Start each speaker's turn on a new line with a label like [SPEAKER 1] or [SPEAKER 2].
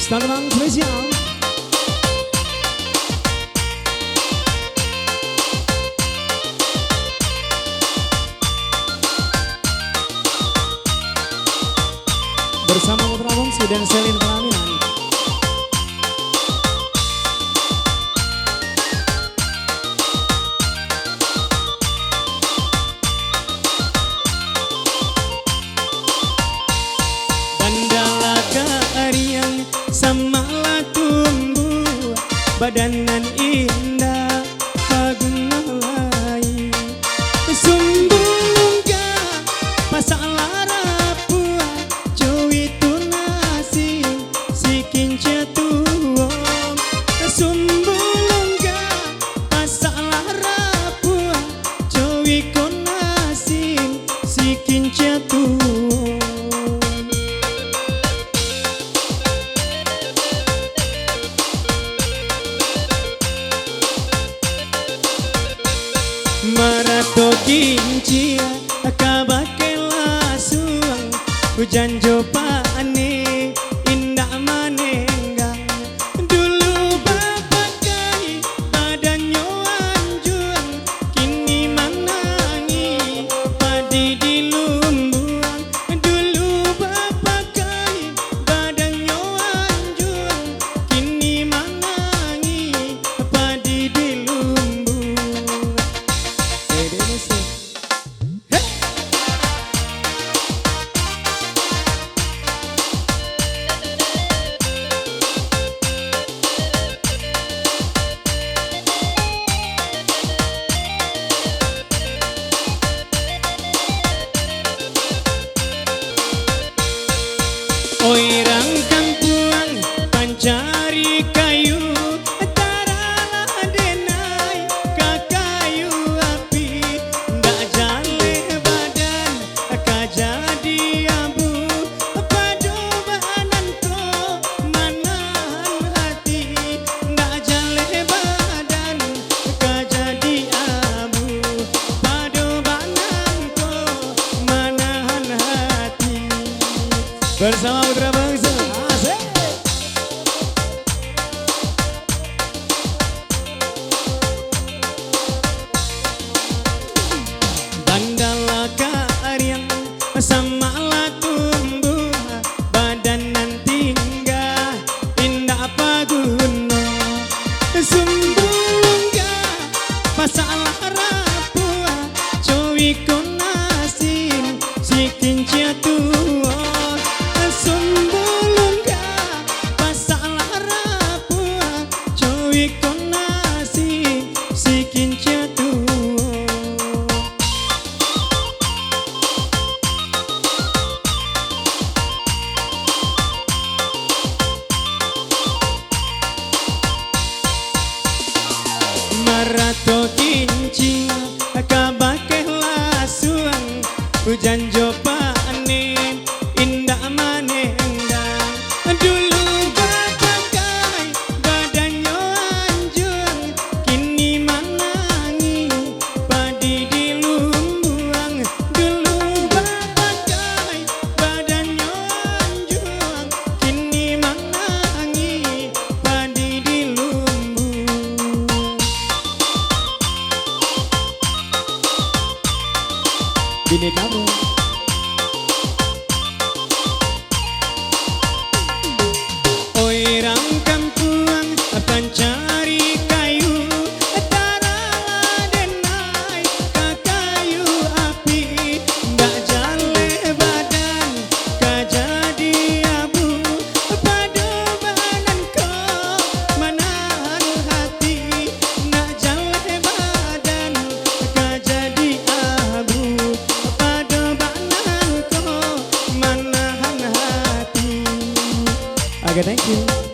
[SPEAKER 1] Starman spesial. Bersama Putra Bongsu dan Selin Pelaminan. Bandala Kaariang samalah tumbuh badanan indah pagunalai sumbungga masalah rapua jowi tunasi sikin jatuh sumbungga masalah rapua jowi konasi sikin jatuh. Marato kinci kabake lasuang hujan jopane indah manenggang dulu bapakai badannya anjuang kini manangi padi di lumbuang dulu bapakai badannya anjuang kini manangi padi di lumbuang. Oirang kampuang pancari kayu taralah denai kakayu api ndak jale badan kajadi abu padobanan ko manahan hati ndak jale badan kajadi abu padobanan ko manahan hati. Bersama Putra Bongsu, asik. Bandala Kaariang samalah tumbuh badanan tinggal indah paguno sumbungga masalah rapua cowi konasin sikin jatuh. Sumbulungga masalah rapua cowi konasi sikin jatuh. Marato kinci kabake lasuang hujan jopane indah manenggang dulu bapakai badannya anjuang kini manangi padi di lumbuang dulu bapakai badannya anjuang kini manangi padi di lumbuang. Bini kamu oirang kampuang pancari kayu taralah denai kakayu api ndak jale badan kajadi abu padobanan ko manahan hati ndak jale badan kajadi abu padobanan ko manahan hati. Okay, thank you.